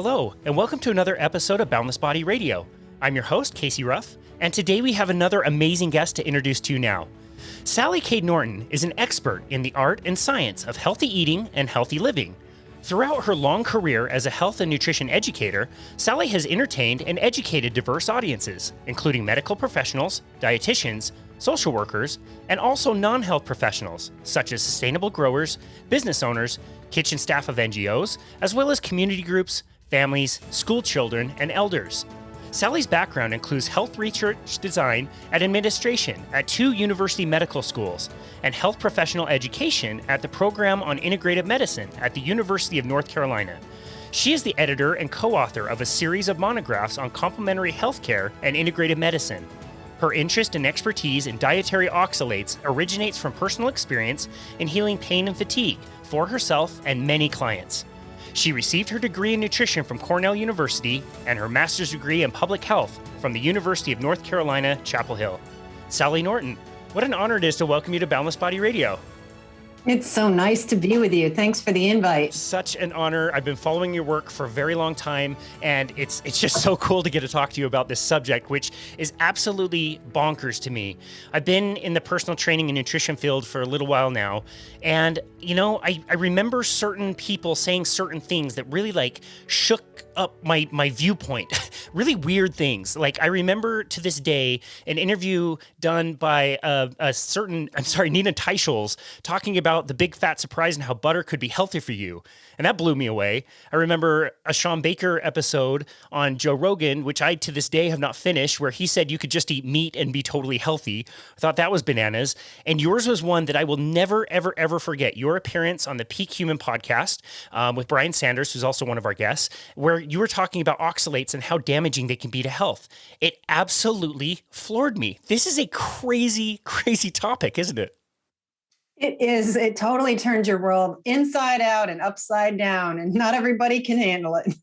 Hello, and welcome to another episode of Boundless Body Radio. I'm your host, Casey Ruff, and today we have another amazing guest to introduce to you now. Sally K. Norton is an expert in the art and science of healthy eating and healthy living. Throughout her long career as a health and nutrition educator, Sally has entertained and educated diverse audiences, including medical professionals, dietitians, social workers, and also non-health professionals, such as sustainable growers, business owners, kitchen staff of NGOs, as well as community groups, families, school children, and elders. Sally's background includes health research design and administration at 2 university medical schools and health professional education at the program on Integrative Medicine at the University of North Carolina. She is the editor and co-author of a series of monographs on complementary healthcare and integrative medicine. Her interest and expertise in dietary oxalates originates from personal experience in healing pain and fatigue for herself and many clients. She received her degree in nutrition from Cornell University and her master's degree in public health from the University of North Carolina, Chapel Hill. Sally Norton, what an honor it is to welcome you to Boundless Body Radio. It's so nice to be with you. Thanks for the invite. Such an honor. I've been following your work for a very long time, and it's just so cool to get to talk to you about this subject, which is absolutely bonkers to me. I've been in the personal training and nutrition field for a little while now, and I remember certain people saying certain things that really shook up my viewpoint. Really weird things. I remember to this day an interview done by Nina Teicholz, talking about the big fat surprise and how butter could be healthy for you. And that blew me away. I remember a Sean Baker episode on Joe Rogan, which I to this day have not finished, where he said you could just eat meat and be totally healthy. I thought that was bananas. And yours was one that I will never, ever, ever forget. Your appearance on the Peak Human podcast with Brian Sanders, who's also one of our guests, where you were talking about oxalates and how damaging they can be to health. It absolutely floored me. This is a crazy, crazy topic, isn't it? It is. It totally turns your world inside out and upside down, and not everybody can handle it.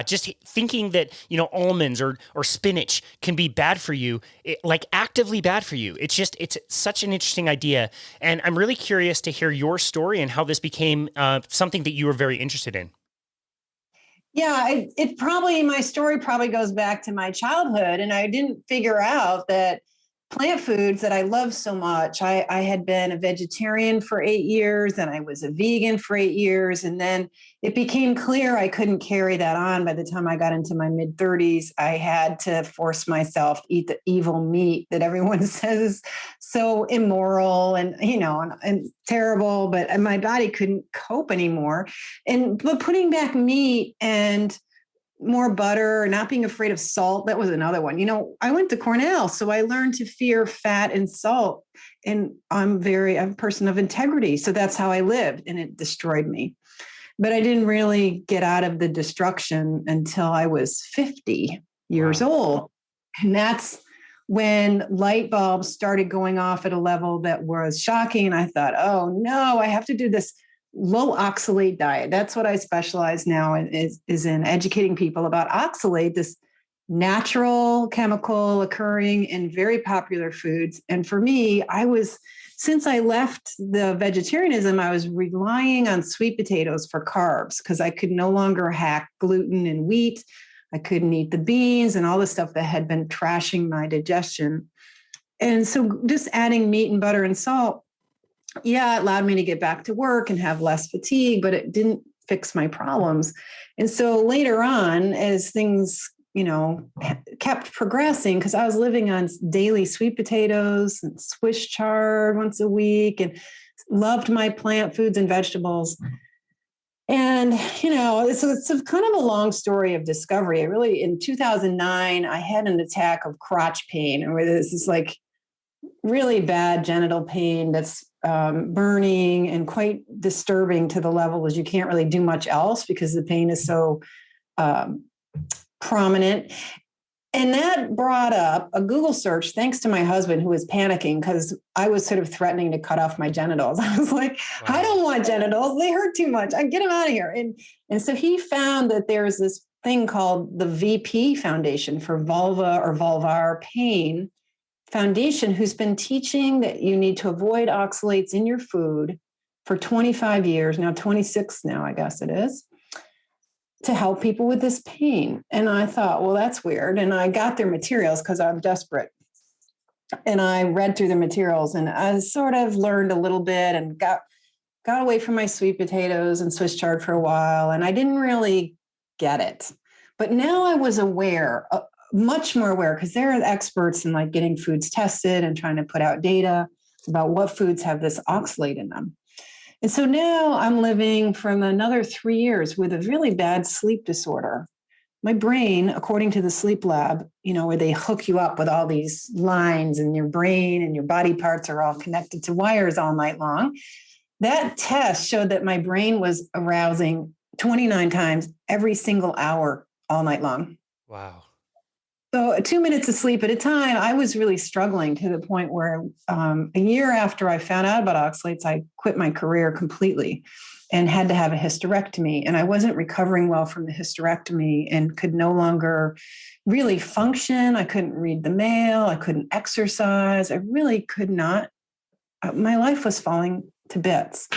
Just thinking that, almonds or spinach can be bad for you, actively bad for you. It's such an interesting idea. And I'm really curious to hear your story and how this became something that you were very interested in. Yeah, my story probably goes back to my childhood, and I didn't figure out that plant foods that I love so much. I had been a vegetarian for 8 years, and I was a vegan for 8 years. And then it became clear I couldn't carry that on. By the time I got into my mid-30s, I had to force myself to eat the evil meat that everyone says is so immoral and terrible, but my body couldn't cope anymore. But putting back meat and more butter, not being afraid of salt. That was another one. I went to Cornell, so I learned to fear fat and salt. And I'm a person of integrity. So that's how I lived, and it destroyed me. But I didn't really get out of the destruction until I was 50 years old. And that's when light bulbs started going off at a level that was shocking. And I thought, oh no, I have to do this low oxalate diet. That's what I specialize now in, is in educating people about oxalate, this natural chemical occurring in very popular foods. And for me, since I left the vegetarianism, I was relying on sweet potatoes for carbs because I could no longer hack gluten and wheat. I couldn't eat the beans and all the stuff that had been trashing my digestion. And so just adding meat and butter and salt, it allowed me to get back to work and have less fatigue, but it didn't fix my problems. And so later on, as things, kept progressing, because I was living on daily sweet potatoes and Swiss chard once a week and loved my plant foods and vegetables. And, it's kind of a long story of discovery. In 2009, I had an attack of crotch pain, where this is really bad genital pain that's burning and quite disturbing to the level as you can't really do much else because the pain is so prominent. And that brought up a Google search, thanks to my husband, who was panicking because I was sort of threatening to cut off my genitals. I was like, wow. I don't want genitals. They hurt too much. I get them out of here. And so he found that there's this thing called the VP Foundation for Vulva or Vulvar Pain Foundation, who's been teaching that you need to avoid oxalates in your food for 25 years, now 26 now, I guess it is. to help people with this pain. And I thought, well, that's weird. And I got their materials because I'm desperate. And I read through the materials and I sort of learned a little bit and got away from my sweet potatoes and Swiss chard for a while. And I didn't really get it. But now I was aware, much more aware, because they're experts in like getting foods tested and trying to put out data about what foods have this oxalate in them. And so now I'm living from another 3 years with a really bad sleep disorder. My brain, according to the sleep lab, where they hook you up with all these lines and your brain and your body parts are all connected to wires all night long. That test showed that my brain was arousing 29 times every single hour all night long. Wow. So 2 minutes of sleep at a time, I was really struggling to the point where a year after I found out about oxalates, I quit my career completely and had to have a hysterectomy. And I wasn't recovering well from the hysterectomy and could no longer really function. I couldn't read the mail. I couldn't exercise. I really could not. My life was falling to bits.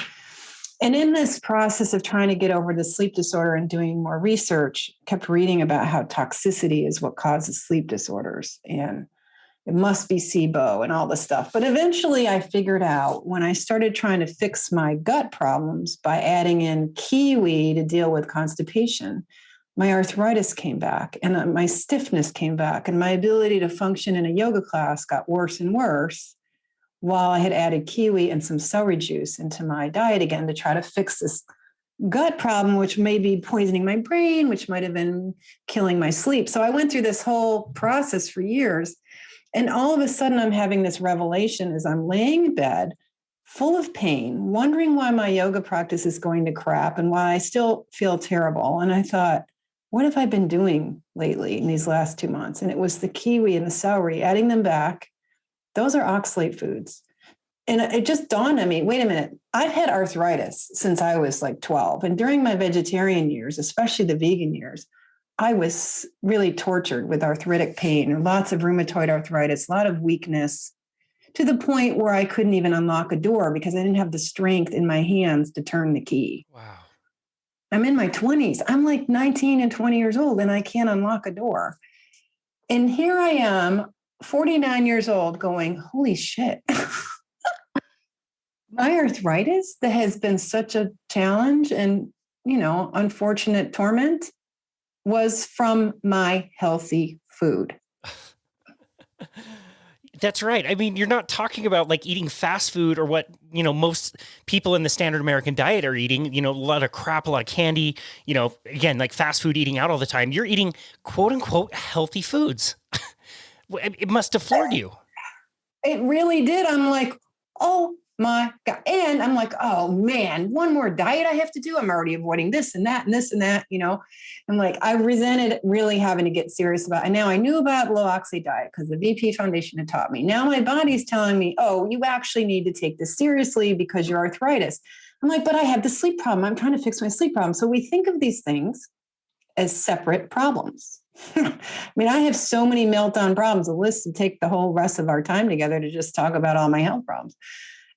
And in this process of trying to get over the sleep disorder and doing more research, kept reading about how toxicity is what causes sleep disorders. And it must be SIBO and all this stuff. But eventually I figured out when I started trying to fix my gut problems by adding in kiwi to deal with constipation, my arthritis came back and my stiffness came back and my ability to function in a yoga class got worse and worse, while I had added kiwi and some celery juice into my diet again to try to fix this gut problem, which may be poisoning my brain, which might have been killing my sleep. So I went through this whole process for years. And all of a sudden, I'm having this revelation as I'm laying in bed, full of pain, wondering why my yoga practice is going to crap and why I still feel terrible. And I thought, what have I been doing lately in these last 2 months? And it was the kiwi and the celery, adding them back. Those are oxalate foods. And it just dawned on me, wait a minute, I've had arthritis since I was like 12. And during my vegetarian years, especially the vegan years, I was really tortured with arthritic pain, lots of rheumatoid arthritis, a lot of weakness, to the point where I couldn't even unlock a door because I didn't have the strength in my hands to turn the key. Wow. I'm in my 20s. I'm like 19 and 20 years old and I can't unlock a door. And here I am, 49 years old, going, holy shit. My arthritis that has been such a challenge and, unfortunate torment was from my healthy food. That's right. I mean, you're not talking about like eating fast food or what, most people in the standard American diet are eating, a lot of crap, a lot of candy, again, like fast food, eating out all the time. You're eating quote unquote healthy foods. It must have floored you. It really did. I'm like, oh my God. And I'm like, oh man, one more diet I have to do. I'm already avoiding this and that and this and that, I'm like, I resented really having to get serious about it. And now I knew about low oxalate diet because the VP Foundation had taught me. Now my body's telling me, oh, you actually need to take this seriously because your arthritis. I'm like, but I have the sleep problem. I'm trying to fix my sleep problem. So we think of these things as separate problems. I mean, I have so many meltdown problems, a list to take the whole rest of our time together to just talk about all my health problems.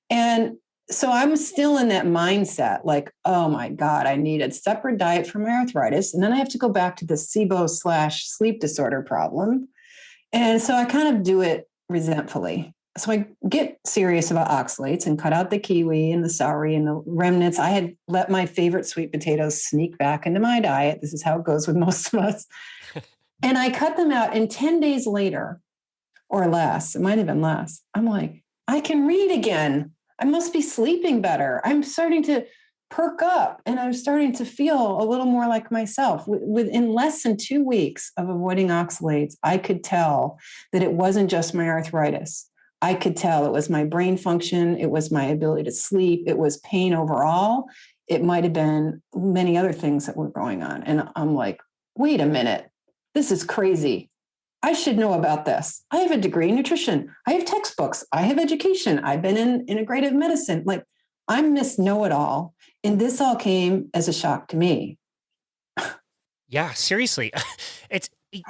And so I'm still in that mindset, like, oh my God, I need a separate diet for my arthritis. And then I have to go back to the SIBO/sleep disorder problem. And so I kind of do it resentfully. So I get serious about oxalates and cut out the kiwi and the celery and the remnants. I had let my favorite sweet potatoes sneak back into my diet. This is how it goes with most of us. And I cut them out. And 10 days later or less, it might have been less, I'm like, I can read again. I must be sleeping better. I'm starting to perk up and I'm starting to feel a little more like myself. Within less than 2 weeks of avoiding oxalates, I could tell that it wasn't just my arthritis. I could tell it was my brain function. It was my ability to sleep. It was pain overall. It might have been many other things that were going on. And I'm like, wait a minute, this is crazy. I should know about this. I have a degree in nutrition. I have textbooks. I have education. I've been in integrative medicine. Like, I'm Miss Know-It-All. And this all came as a shock to me. Yeah, seriously.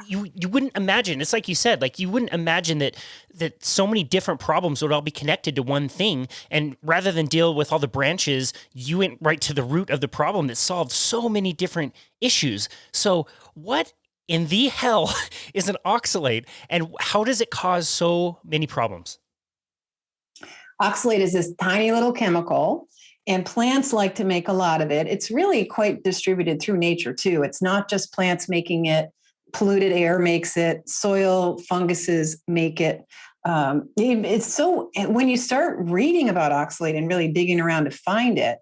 you wouldn't imagine. It's like you said, like you wouldn't imagine that so many different problems would all be connected to one thing. And rather than deal with all the branches, you went right to the root of the problem that solved so many different issues. So what in the hell is an oxalate, and how does it cause so many problems? Oxalate is this tiny little chemical, and plants like to make a lot of it. It's really quite distributed through nature too. It's not just plants making it. Polluted air makes it. Soil funguses make it. It's so, when you start reading about oxalate and really digging around to find it,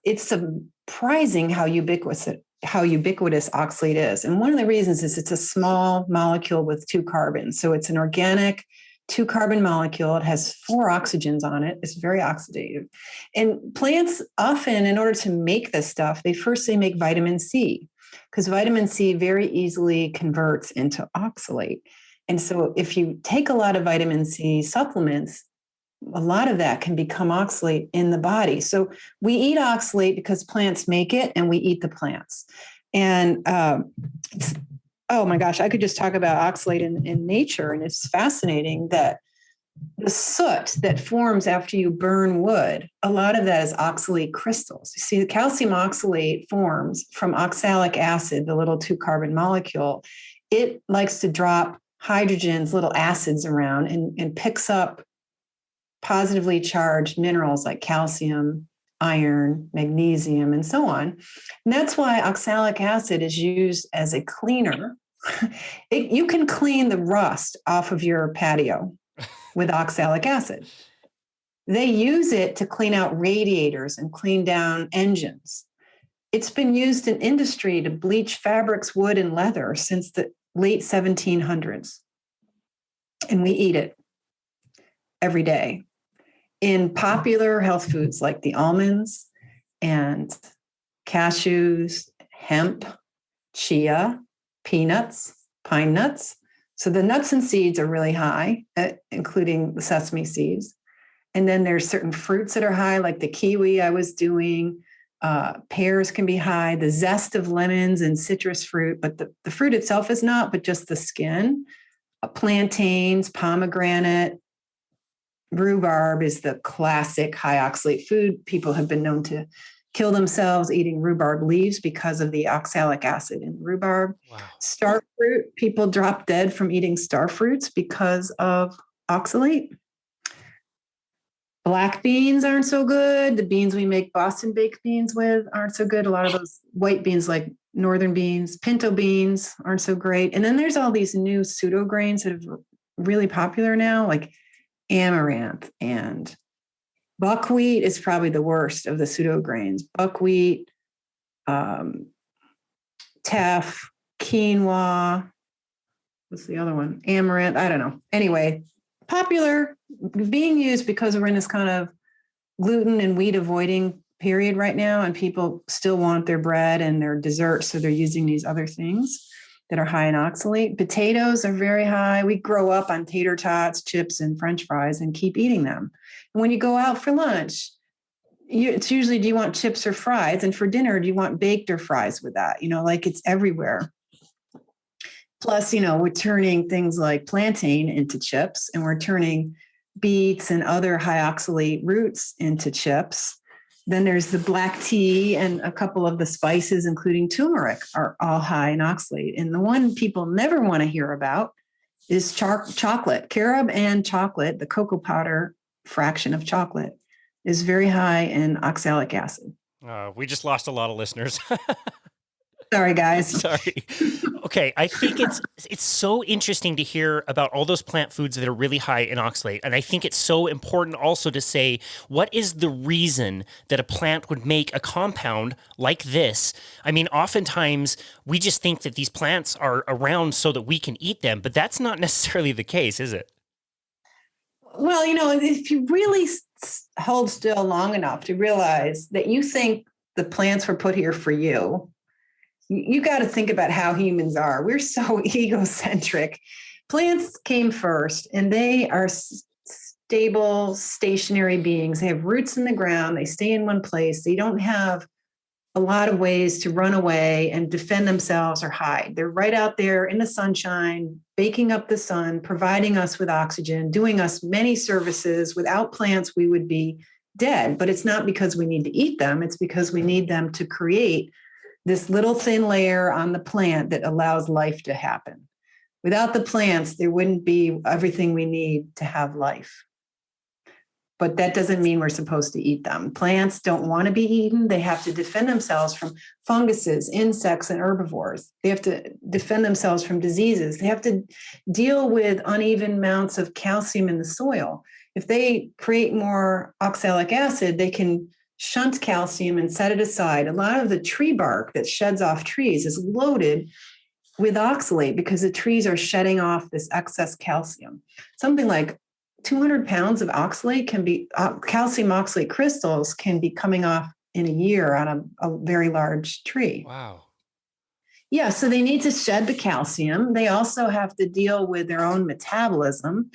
it's surprising how ubiquitous oxalate is. And one of the reasons is it's a small molecule with 2 carbons. So it's an organic 2-carbon molecule. It has 4 oxygens on it. It's very oxidative. And plants often, in order to make this stuff, they make vitamin C, because vitamin C very easily converts into oxalate. And so if you take a lot of vitamin C supplements, a lot of that can become oxalate in the body. So we eat oxalate because plants make it, and we eat the plants. And oh my gosh, I could just talk about oxalate in nature. And it's fascinating that the soot that forms after you burn wood, a lot of that is oxalate crystals. You see, the calcium oxalate forms from oxalic acid, the little 2-carbon molecule. It likes to drop hydrogens, little acids around, and picks up positively charged minerals like calcium, iron, magnesium, and so on. And that's why oxalic acid is used as a cleaner. You can clean the rust off of your patio with oxalic acid. They use it to clean out radiators and clean down engines. It's been used in industry to bleach fabrics, wood, and leather since the late 1700s. And we eat it every day in popular health foods like the almonds and cashews, hemp, chia, peanuts, pine nuts. So the nuts and seeds are really high, including the sesame seeds. And then there's certain fruits that are high, like the kiwi I was doing. Pears can be high, the zest of lemons and citrus fruit, but the fruit itself is not, but just the skin. Plantains, pomegranate, rhubarb is the classic high oxalate food. People have been known to kill themselves eating rhubarb leaves because of the oxalic acid in rhubarb. Wow. Star fruit, people drop dead from eating star fruits because of oxalate. Black beans aren't so good. The beans we make Boston baked beans with aren't so good. A lot of those white beans like northern beans, pinto beans aren't so great. And then there's all these new pseudo grains that are really popular now, like amaranth, and buckwheat is probably the worst of the pseudo grains. Buckwheat, teff, quinoa. What's the other one? Amaranth. I don't know. Anyway, popular, being used because we're in this kind of gluten and wheat avoiding period right now, and people still want their bread and their dessert, so they're using these other things that are high in oxalate. Potatoes are very high. We grow up on tater tots, chips, and French fries and keep eating them. And when you go out for lunch, it's usually, do you want chips or fries? And for dinner, do you want baked or fries with that? Like it's everywhere. Plus, we're turning things like plantain into chips, and we're turning beets and other high oxalate roots into chips. Then there's the black tea, and a couple of the spices, including turmeric, are all high in oxalate. And the one people never want to hear about is chocolate. Carob and chocolate, the cocoa powder fraction of chocolate, is very high in oxalic acid. We just lost a lot of listeners. Sorry, guys. Sorry. Okay, I think it's so interesting to hear about all those plant foods that are really high in oxalate. And I think it's so important also to say, what is the reason that a plant would make a compound like this? I mean, oftentimes we just think that these plants are around so that we can eat them, but that's not necessarily the case, is it? Well, if you really hold still long enough to realize that you think the plants were put here for you got to think about how humans are. We're so egocentric. Plants came first, and they are stable, stationary beings. They have roots in the ground. They stay in one place. They don't have a lot of ways to run away and defend themselves or hide. They're right out there in the sunshine, baking up the sun, providing us with oxygen, doing us many services. Without plants, we would be dead. But it's not because we need to eat them, it's because we need them to create this little thin layer on the plant that allows life to happen. Without the plants, there wouldn't be everything we need to have life. But that doesn't mean we're supposed to eat them. Plants don't want to be eaten. They have to defend themselves from funguses, insects, and herbivores. They have to defend themselves from diseases. They have to deal with uneven amounts of calcium in the soil. If they create more oxalic acid, they can shunt calcium and set it aside. A lot of the tree bark that sheds off trees is loaded with oxalate because the trees are shedding off this excess calcium. Something like 200 pounds of oxalate can be, calcium oxalate crystals can be coming off in a year on a very large tree. Wow. Yeah, so they need to shed the calcium. They also have to deal with their own metabolism.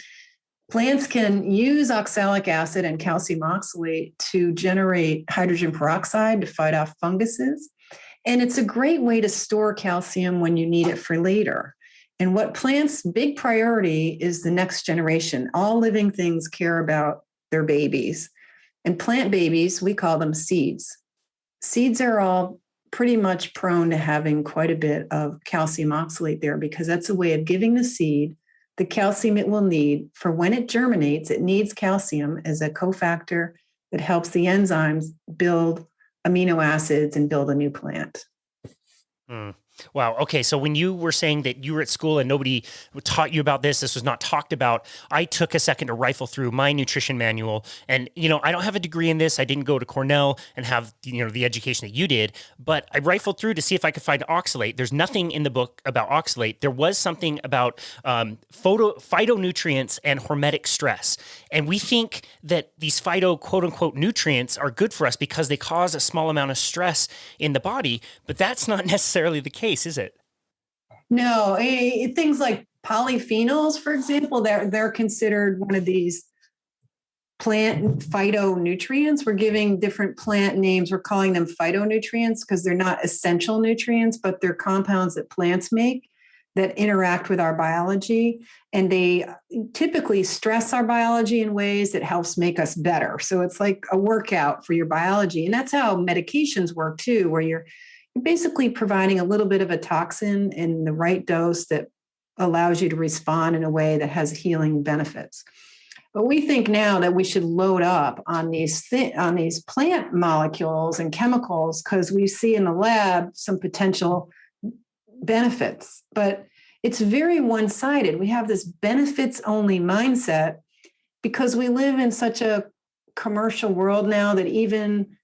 Plants can use oxalic acid and calcium oxalate to generate hydrogen peroxide to fight off funguses. And it's a great way to store calcium when you need it for later. And what plants' big priority is the next generation. All living things care about their babies. And plant babies, we call them seeds. Seeds are all pretty much prone to having quite a bit of calcium oxalate there because that's a way of giving the seed the calcium it will need for when it germinates. It needs calcium as a cofactor that helps the enzymes build amino acids and build a new plant. Wow. Okay. So when you were saying that you were at school and nobody taught you about this was not talked about, I took a second to rifle through my nutrition manual. And, I don't have a degree in this. I didn't go to Cornell and have, the education that you did, but I rifled through to see if I could find oxalate. There's nothing in the book about oxalate. There was something about phytonutrients and hormetic stress. And we think that these phyto quote unquote nutrients are good for us because they cause a small amount of stress in the body, but that's not necessarily the case, is it? No, things like polyphenols, for example, they're considered one of these plant phytonutrients. We're giving different plant names. We're calling them phytonutrients because they're not essential nutrients, but they're compounds that plants make that interact with our biology. And they typically stress our biology in ways that helps make us better. So it's like a workout for your biology. And that's how medications work too, where you're basically providing a little bit of a toxin in the right dose that allows you to respond in a way that has healing benefits. But we think now that we should load up on these plant molecules and chemicals because we see in the lab some potential benefits. But it's very one-sided. We have this benefits-only mindset because we live in such a commercial world now that even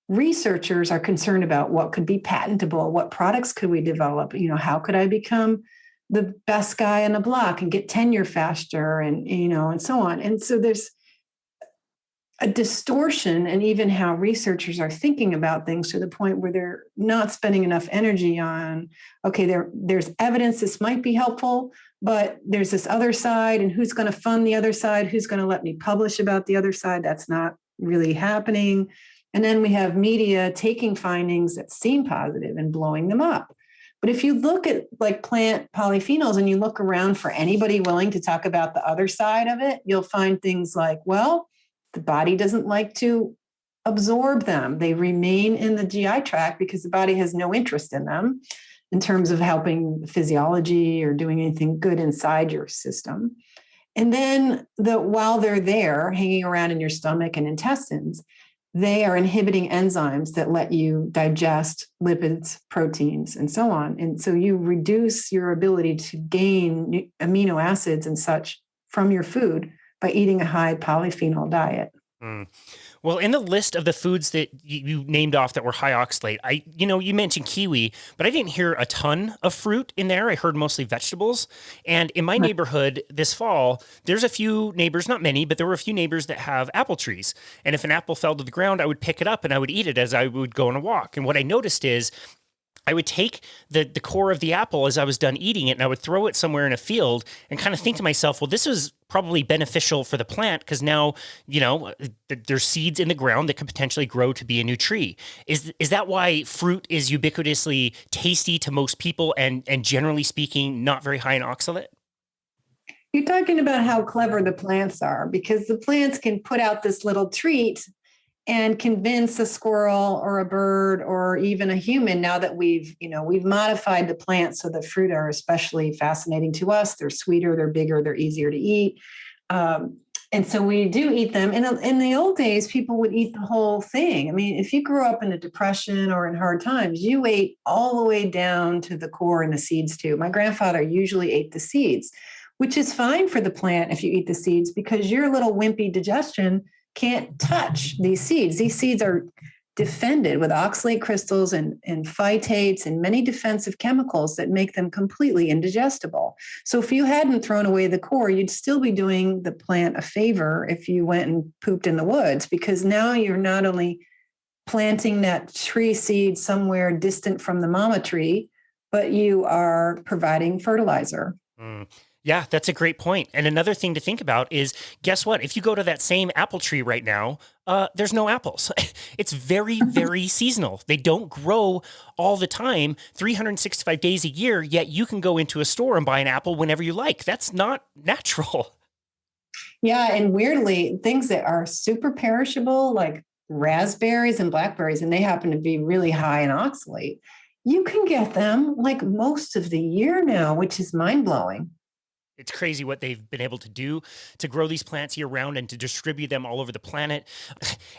researchers are concerned about what could be patentable, what products could we develop, how could I become the best guy on the block and get tenure faster and so on. And so there's a distortion in even how researchers are thinking about things to the point where they're not spending enough energy on, okay, there's evidence this might be helpful, but there's this other side and who's going to fund the other side? Who's going to let me publish about the other side? That's not really happening. And then we have media taking findings that seem positive and blowing them up. But if you look at like plant polyphenols and you look around for anybody willing to talk about the other side of it, you'll find things like, well, the body doesn't like to absorb them. They remain in the GI tract because the body has no interest in them in terms of helping physiology or doing anything good inside your system. And then while they're there hanging around in your stomach and intestines, they are inhibiting enzymes that let you digest lipids, proteins, and so on. And so you reduce your ability to gain amino acids and such from your food by eating a high polyphenol diet. Well, in the list of the foods that you named off that were high oxalate, you mentioned kiwi, but I didn't hear a ton of fruit in there. I heard mostly vegetables. And in my neighborhood this fall, there's a few neighbors, not many, but there were a few neighbors that have apple trees. And if an apple fell to the ground, I would pick it up and I would eat it as I would go on a walk. And what I noticed is I would take the core of the apple as I was done eating it and I would throw it somewhere in a field and kind of think to myself, well, this was probably beneficial for the plant because now, there's seeds in the ground that could potentially grow to be a new tree. Is that why fruit is ubiquitously tasty to most people and generally speaking, not very high in oxalate? You're talking about how clever the plants are, because the plants can put out this little treat and convince a squirrel or a bird or even a human, now that we've modified the plants so the fruit are especially fascinating to us. They're sweeter, they're bigger, they're easier to eat. And so we do eat them. And in the old days, people would eat the whole thing. I mean, if you grew up in a depression or in hard times, you ate all the way down to the core and the seeds too. My grandfather usually ate the seeds, which is fine for the plant if you eat the seeds, because your little wimpy digestion can't touch these seeds. These seeds are defended with oxalate crystals and phytates and many defensive chemicals that make them completely indigestible. So if you hadn't thrown away the core, you'd still be doing the plant a favor if you went and pooped in the woods, because now you're not only planting that tree seed somewhere distant from the mama tree, but you are providing fertilizer. Yeah, that's a great point. And another thing to think about is, guess what? If you go to that same apple tree right now, there's no apples. It's very, very seasonal. They don't grow all the time, 365 days a year, yet you can go into a store and buy an apple whenever you like. That's not natural. Yeah, and weirdly, things that are super perishable, like raspberries and blackberries, and they happen to be really high in oxalate, you can get them like most of the year now, which is mind-blowing. It's crazy what they've been able to do to grow these plants year round and to distribute them all over the planet.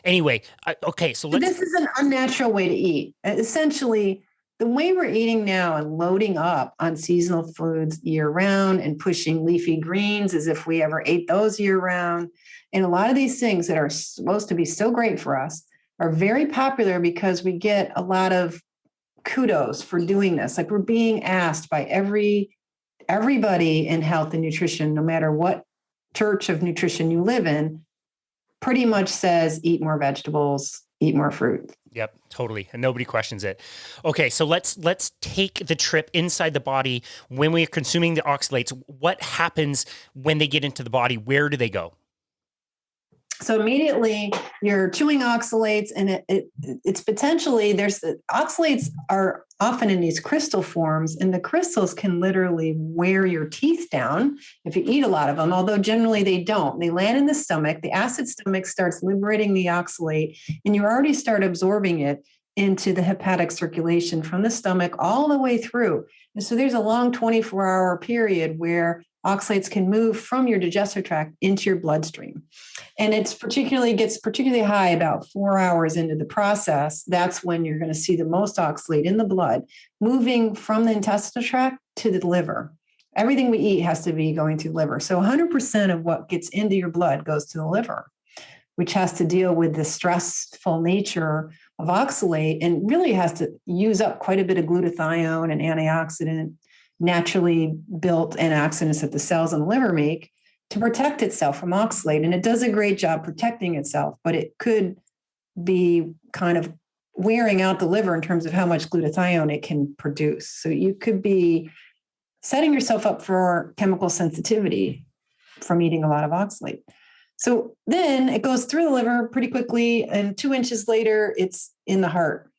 Anyway, okay, so this is an unnatural way to eat. Essentially, the way we're eating now and loading up on seasonal foods year round and pushing leafy greens as if we ever ate those year round. And a lot of these things that are supposed to be so great for us are very popular because we get a lot of kudos for doing this. Like, we're being asked by everybody in health and nutrition, no matter what church of nutrition you live in, pretty much says eat more vegetables, eat more fruit. Yep, totally. And nobody questions it. Okay, so let's take the trip inside the body when we're consuming the oxalates. What happens when they get into the body? Where do they go? So immediately you're chewing oxalates, and it's potentially, the oxalates are often in these crystal forms, and the crystals can literally wear your teeth down if you eat a lot of them, although generally they don't. They land in the stomach. The acid stomach starts liberating the oxalate, and you already start absorbing it into the hepatic circulation from the stomach all the way through. And so there's a long 24-hour period where oxalates can move from your digestive tract into your bloodstream. And gets particularly high about 4 hours into the process. That's when you're going to see the most oxalate in the blood moving from the intestinal tract to the liver. Everything we eat has to be going to the liver. So 100% of what gets into your blood goes to the liver, which has to deal with the stressful nature of oxalate and really has to use up quite a bit of glutathione, an antioxidant, naturally built antioxidants that the cells in the liver make to protect itself from oxalate. And it does a great job protecting itself, but it could be kind of wearing out the liver in terms of how much glutathione it can produce. So you could be setting yourself up for chemical sensitivity from eating a lot of oxalate. So then it goes through the liver pretty quickly, and 2 inches later, it's in the heart.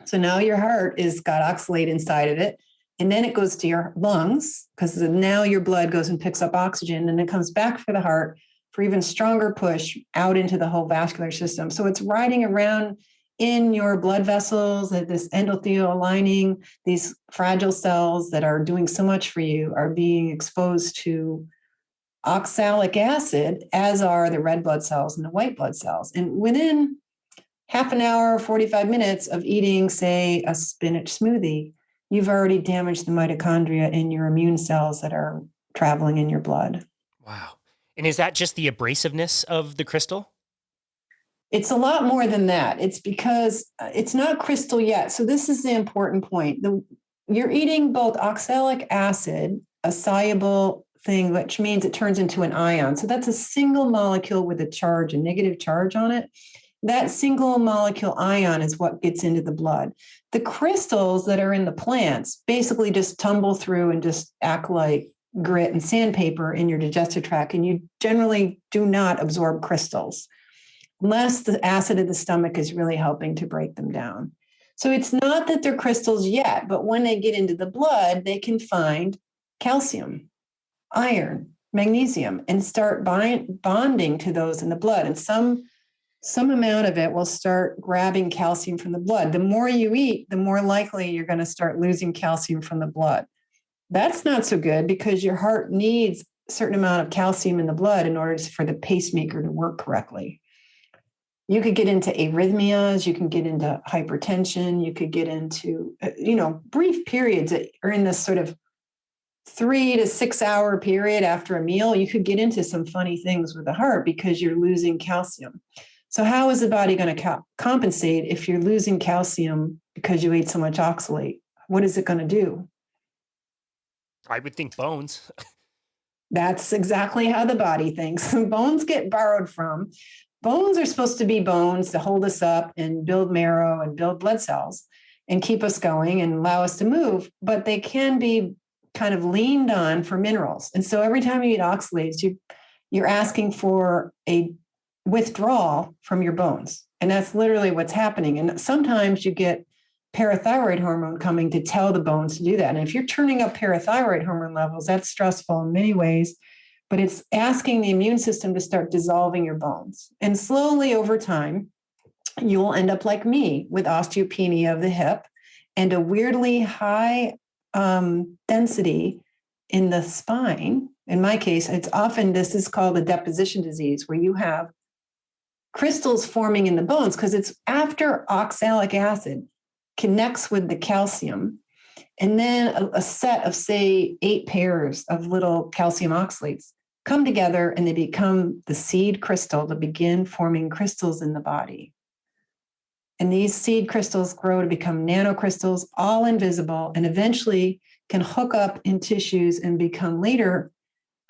So now your heart has got oxalate inside of it. And then it goes to your lungs, because now your blood goes and picks up oxygen, and it comes back for the heart for even stronger push out into the whole vascular system. So it's riding around in your blood vessels, this endothelial lining. These fragile cells that are doing so much for you are being exposed to oxalic acid, as are the red blood cells and the white blood cells. And within half an hour, 45 minutes of eating, say, a spinach smoothie, you've already damaged the mitochondria in your immune cells that are traveling in your blood. Wow. And is that just the abrasiveness of the crystal? It's a lot more than that. It's because it's not crystal yet. So this is the important point. You're eating both oxalic acid, a soluble thing, which means it turns into an ion. So that's a single molecule with a charge, a negative charge on it. That single molecule ion is what gets into the blood. The crystals that are in the plants basically just tumble through and just act like grit and sandpaper in your digestive tract, and you generally do not absorb crystals unless the acid of the stomach is really helping to break them down. So it's not that they're crystals yet, but when they get into the blood, they can find calcium, iron, magnesium, and start bonding to those in the blood. And some amount of it will start grabbing calcium from the blood. The more you eat, the more likely you're going to start losing calcium from the blood. That's not so good because your heart needs a certain amount of calcium in the blood in order for the pacemaker to work correctly. You could get into arrhythmias, you can get into hypertension, you could get into, brief periods that are in this sort of 3 to 6 hour period after a meal. You could get into some funny things with the heart because you're losing calcium. So how is the body going to compensate if you're losing calcium because you ate so much oxalate? What is it going to do? I would think bones. That's exactly how the body thinks. Bones get borrowed from. Bones are supposed to be bones to hold us up and build marrow and build blood cells and keep us going and allow us to move, but they can be kind of leaned on for minerals. And so every time you eat oxalates, you're asking for a withdrawal from your bones. And that's literally what's happening. And sometimes you get parathyroid hormone coming to tell the bones to do that. And if you're turning up parathyroid hormone levels, that's stressful in many ways, but it's asking the immune system to start dissolving your bones. And slowly over time, you will end up like me with osteopenia of the hip and a weirdly high density in the spine. In my case, this is called a deposition disease, where you have crystals forming in the bones because it's after oxalic acid connects with the calcium. And then a set of, say, 8 pairs of little calcium oxalates come together and they become the seed crystal to begin forming crystals in the body. And these seed crystals grow to become nanocrystals, all invisible, and eventually can hook up in tissues and become later,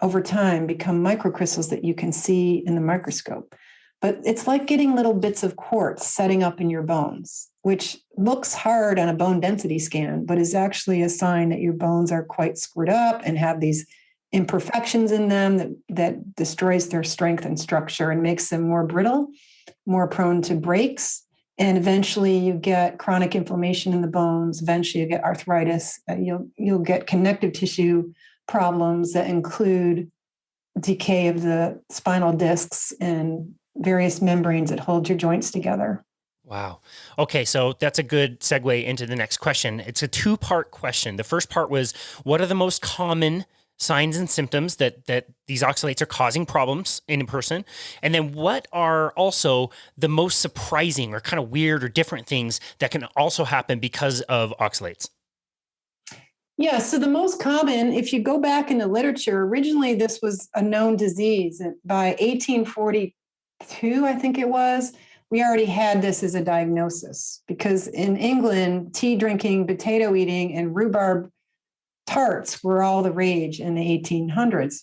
over time, become microcrystals that you can see in the microscope. But it's like getting little bits of quartz setting up in your bones, which looks hard on a bone density scan, but is actually a sign that your bones are quite screwed up and have these imperfections in them that destroys their strength and structure and makes them more brittle, more prone to breaks. And eventually you get chronic inflammation in the bones. Eventually you get arthritis. You'll get connective tissue problems that include decay of the spinal discs and various membranes that hold your joints together. Wow. Okay, so that's a good segue into the next question. It's a 2-part question. The first part was, what are the most common signs and symptoms that these oxalates are causing problems in a person? And then what are also the most surprising or kind of weird or different things that can also happen because of oxalates? Yeah, so the most common, if you go back in the literature, originally this was a known disease. By 1842, I think it was, we already had this as a diagnosis because in England, tea drinking, potato eating, and rhubarb tarts were all the rage in the 1800s.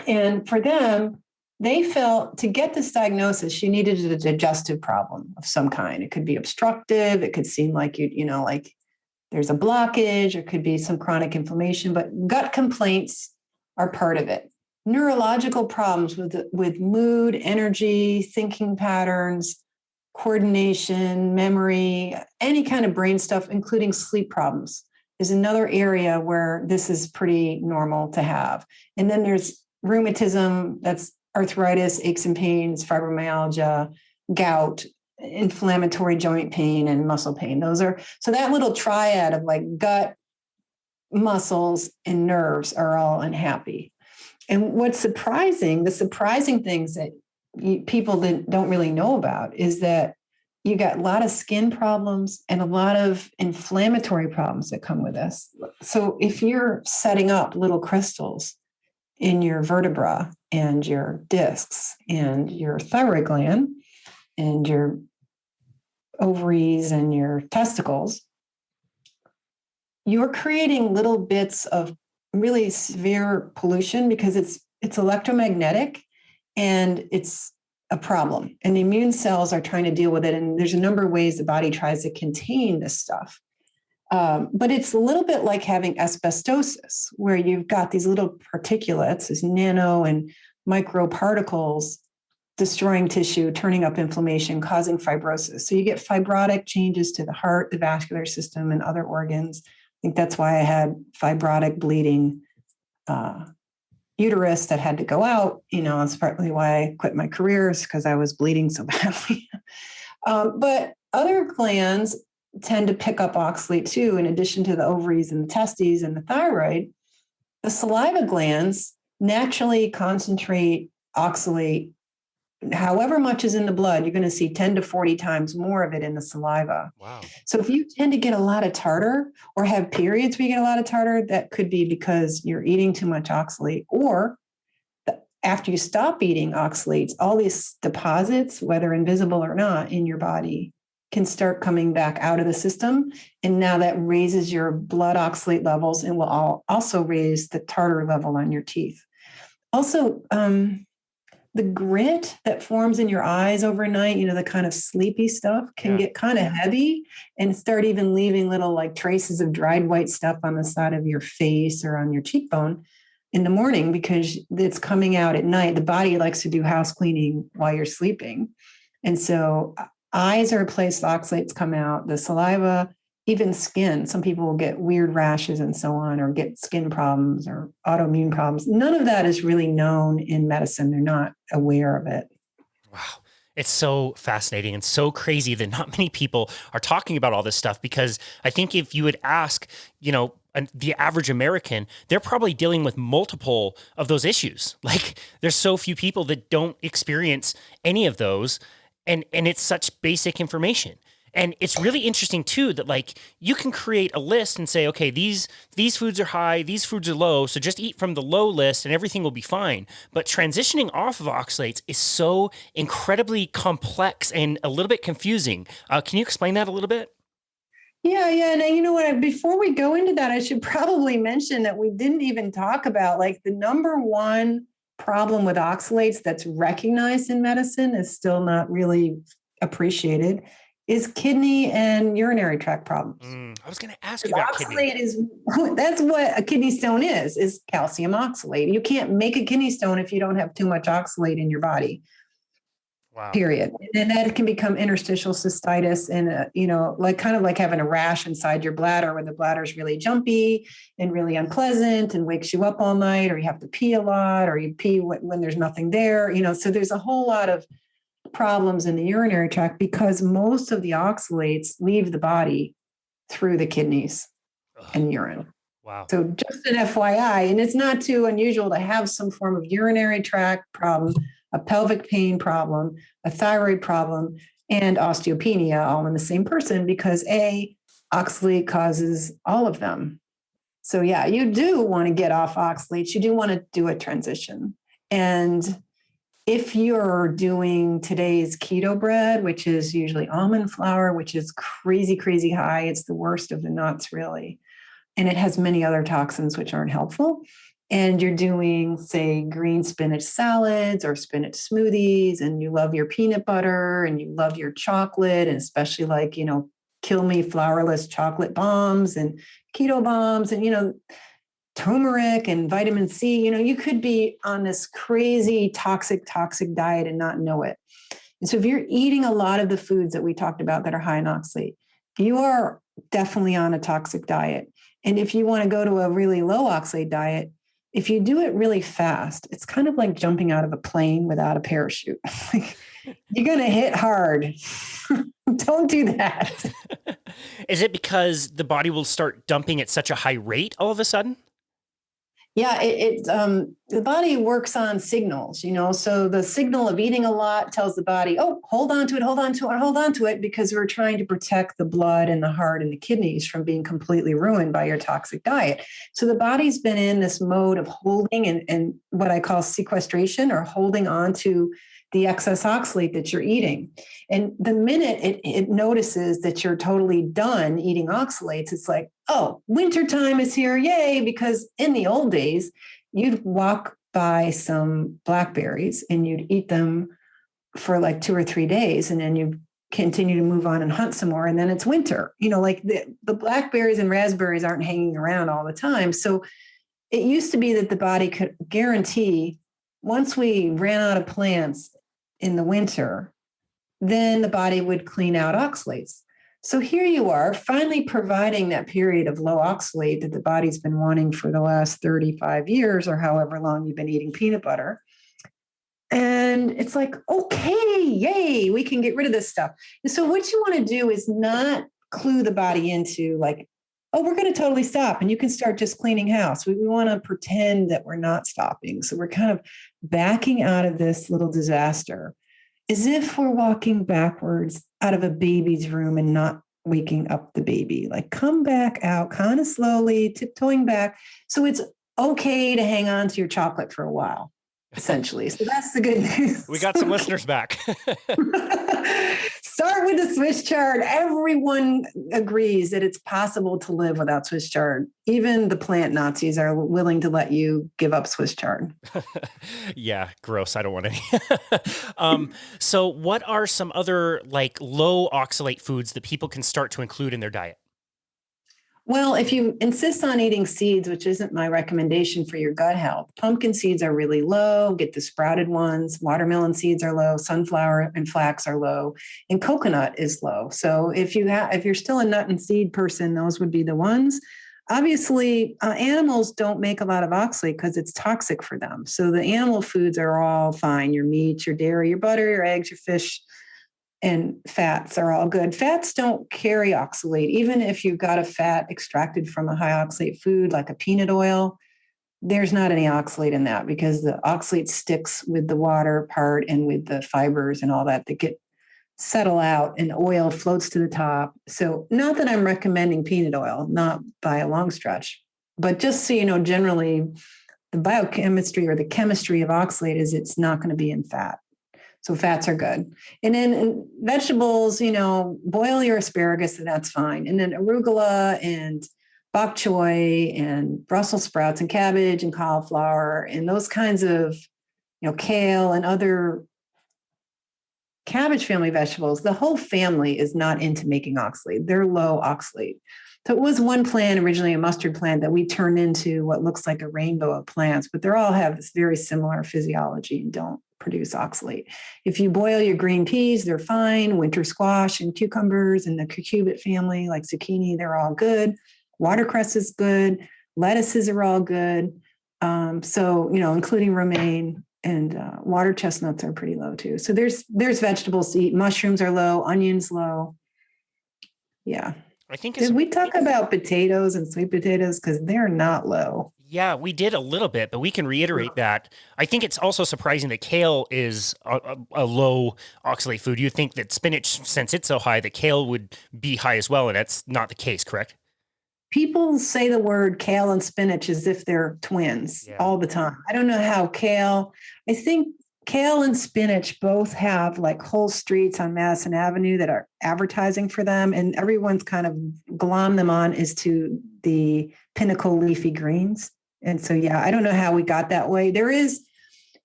And for them, they felt to get this diagnosis, you needed a digestive problem of some kind. It could be obstructive. It could seem like like there's a blockage. It could be some chronic inflammation, but gut complaints are part of it. Neurological problems with mood, energy, thinking patterns, coordination, memory, any kind of brain stuff, including sleep problems, is another area where this is pretty normal to have. And then there's rheumatism, that's arthritis, aches and pains, fibromyalgia, gout, inflammatory joint pain, and muscle pain. So that little triad of like gut, muscles, and nerves are all unhappy. And what's surprising, the surprising things that people that don't really know about is that you got a lot of skin problems and a lot of inflammatory problems that come with this. So if you're setting up little crystals in your vertebra and your discs and your thyroid gland and your ovaries and your testicles, you're creating little bits of really severe pollution because it's electromagnetic and it's a problem. And the immune cells are trying to deal with it. And there's a number of ways the body tries to contain this stuff. But it's a little bit like having asbestosis, where you've got these little particulates, these nano and micro particles destroying tissue, turning up inflammation, causing fibrosis. So you get fibrotic changes to the heart, the vascular system, and other organs. I think that's why I had fibrotic bleeding uterus that had to go out. That's partly why I quit my careers, because I was bleeding so badly. But other glands tend to pick up oxalate too, in addition to the ovaries and the testes and the thyroid. The saliva glands naturally concentrate oxalate. However much is in the blood, you're going to see 10 to 40 times more of it in the saliva. Wow. So if you tend to get a lot of tartar or have periods where you get a lot of tartar, that could be because you're eating too much oxalate. Or after you stop eating oxalates, all these deposits, whether invisible or not, in your body can start coming back out of the system. And now that raises your blood oxalate levels and will also raise the tartar level on your teeth. Also, the grit that forms in your eyes overnight, the kind of sleepy stuff can get kind of heavy and start even leaving little like traces of dried white stuff on the side of your face or on your cheekbone in the morning, because it's coming out at night. The body likes to do house cleaning while you're sleeping. And so eyes are a place the oxalates come out, the saliva, even skin. Some people will get weird rashes and so on, or get skin problems or autoimmune problems. None of that is really known in medicine. They're not aware of it. Wow. It's so fascinating and so crazy that not many people are talking about all this stuff, because I think if you would ask, the average American, they're probably dealing with multiple of those issues. Like, there's so few people that don't experience any of those. And it's such basic information. And it's really interesting too, that like you can create a list and say, okay, these foods are high, these foods are low. So just eat from the low list and everything will be fine. But transitioning off of oxalates is so incredibly complex and a little bit confusing. Can you explain that a little bit? Yeah. And you know what, before we go into that, I should probably mention that we didn't even talk about like the number one problem with oxalates that's recognized in medicine is still not really appreciated, is kidney and urinary tract problems. I was going to ask you about oxalate kidney. That's what a kidney stone is calcium oxalate. You can't make a kidney stone if you don't have too much oxalate in your body. Wow. Period. And that can become interstitial cystitis and, kind of like having a rash inside your bladder, where the bladder is really jumpy and really unpleasant and wakes you up all night, or you have to pee a lot, or you pee when there's nothing there. So there's a whole lot of problems in the urinary tract because most of the oxalates leave the body through the kidneys and urine. Wow. So just an FYI, and it's not too unusual to have some form of urinary tract problem, a pelvic pain problem, a thyroid problem, and osteopenia all in the same person, because oxalate causes all of them. So yeah, you do want to get off oxalates. You do want to do a transition. And if you're doing today's keto bread, which is usually almond flour, which is crazy, crazy high, it's the worst of the nuts, really. And it has many other toxins which aren't helpful. And you're doing, say, green spinach salads or spinach smoothies, and you love your peanut butter and you love your chocolate, and especially like, kill me flourless chocolate bombs and keto bombs and, turmeric and vitamin C, you could be on this crazy toxic diet and not know it. And so if you're eating a lot of the foods that we talked about that are high in oxalate, you are definitely on a toxic diet. And if you want to go to a really low oxalate diet, if you do it really fast, it's kind of like jumping out of a plane without a parachute. You're going to hit hard. Don't do that. Is it because the body will start dumping at such a high rate all of a sudden? Yeah, the body works on signals, so the signal of eating a lot tells the body, oh, hold on to it, because we're trying to protect the blood and the heart and the kidneys from being completely ruined by your toxic diet. So the body's been in this mode of holding and what I call sequestration, or holding on to the excess oxalate that you're eating. And the minute it notices that you're totally done eating oxalates, it's like, oh, wintertime is here, yay. Because in the old days, you'd walk by some blackberries and you'd eat them for like 2 or 3 days, and then you continue to move on and hunt some more. And then it's winter, like the blackberries and raspberries aren't hanging around all the time. So it used to be that the body could guarantee once we ran out of plants in the winter, then the body would clean out oxalates. So here you are, finally providing that period of low oxalate that the body's been wanting for the last 35 years or however long you've been eating peanut butter. And it's like, okay, yay, we can get rid of this stuff. And so what you want to do is not clue the body into like, oh, we're going to totally stop and you can start just cleaning house. We want to pretend that we're not stopping. So we're kind of backing out of this little disaster as if we're walking backwards out of a baby's room and not waking up the baby. Like come back out kind of slowly, tiptoeing back. So it's okay to hang on to your chocolate for a while, essentially. So that's the good news. We got some listeners back. Start with the Swiss chard. Everyone agrees that it's possible to live without Swiss chard. Even the plant Nazis are willing to let you give up Swiss chard. Yeah, gross. I don't want any. So what are some other like low oxalate foods that people can start to include in their diet? Well, if you insist on eating seeds, which isn't my recommendation for your gut health, pumpkin seeds are really low. Get the sprouted ones. Watermelon seeds are low. Sunflower and flax are low, and coconut is low. So if you're still a nut and seed person, those would be the ones. Obviously, animals don't make a lot of oxalate because it's toxic for them. So the animal foods are all fine. Your meat, your dairy, your butter, your eggs, your fish, and fats are all good. Fats don't carry oxalate. Even if you've got a fat extracted from a high oxalate food like a peanut oil, there's not any oxalate in that because the oxalate sticks with the water part and with the fibers and all that get settle out and oil floats to the top. So not that I'm recommending peanut oil, not by a long stretch, but just so you know, generally the biochemistry or the chemistry of oxalate is it's not going to be in fat. So fats are good. And then in vegetables, boil your asparagus and that's fine. And then arugula and bok choy and Brussels sprouts and cabbage and cauliflower and those kinds of, kale and other cabbage family vegetables, the whole family is not into making oxalate. They're low oxalate. So it was one plant, originally a mustard plant, that we turned into what looks like a rainbow of plants, but they all have this very similar physiology and don't produce oxalate. If you boil your green peas, they're fine. Winter squash and cucumbers and the cucurbit family, like zucchini, they're all good. Watercress is good. Lettuces are all good. Including romaine and water chestnuts are pretty low too. So there's vegetables to eat. Mushrooms are low. Onions low. Yeah. Did we talk about potatoes and sweet potatoes? Because they're not low. Yeah, we did a little bit, but we can reiterate that. I think it's also surprising that kale is a low oxalate food. You'd think that spinach, since it's so high, that kale would be high as well, and that's not the case, correct? People say the word kale and spinach as if they're twins all the time. I don't know how I think kale and spinach both have like whole streets on Madison Avenue that are advertising for them, and everyone's kind of glom them on as to the pinnacle leafy greens. And so, I don't know how we got that way. There is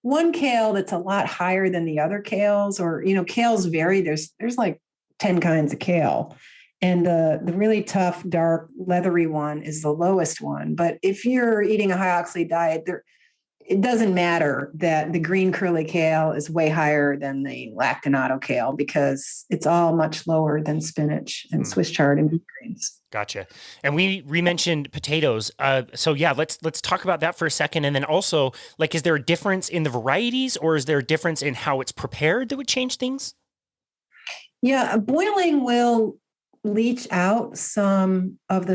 one kale that's a lot higher than the other kales, or, kales vary. There's like 10 kinds of kale. And the really tough, dark, leathery one is the lowest one. But if you're eating a high oxalate diet, it doesn't matter that the green curly kale is way higher than the lactinato kale because it's all much lower than spinach and Swiss chard and beet greens. Gotcha. And we mentioned potatoes. Let's talk about that for a second. And then also, like, is there a difference in the varieties or is there a difference in how it's prepared that would change things? Yeah, boiling will leach out some of the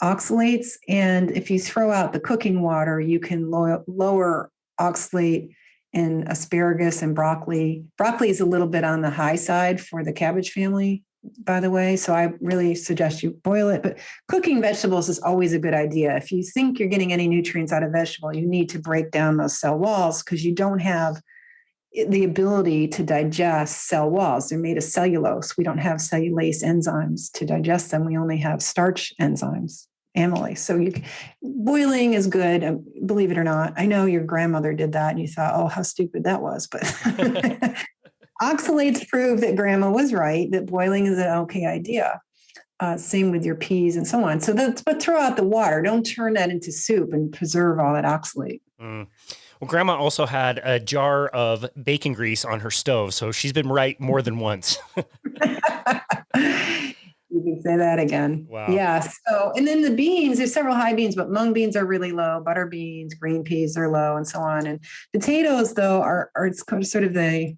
oxalates. And if you throw out the cooking water, you can lower oxalate in asparagus and broccoli. Broccoli is a little bit on the high side for the cabbage family, by the way. So I really suggest you boil it. But cooking vegetables is always a good idea. If you think you're getting any nutrients out of vegetable, you need to break down those cell walls because you don't have the ability to digest cell walls. They're made of cellulose. We don't have cellulase enzymes to digest them. We only have starch enzymes, amylase. So boiling is good, believe it or not. I know your grandmother did that and you thought, oh, how stupid that was. But Oxalates prove that grandma was right, that boiling is an okay idea. Same with your peas and so on. But throw out the water. Don't turn that into soup and preserve all that oxalate. Mm. Well, grandma also had a jar of bacon grease on her stove, so she's been right more than once. You can say that again. Wow. Yeah. So, and then the beans, there's several high beans, but mung beans are really low. Butter beans, green peas are low, and so on. And potatoes, though, are it's sort of the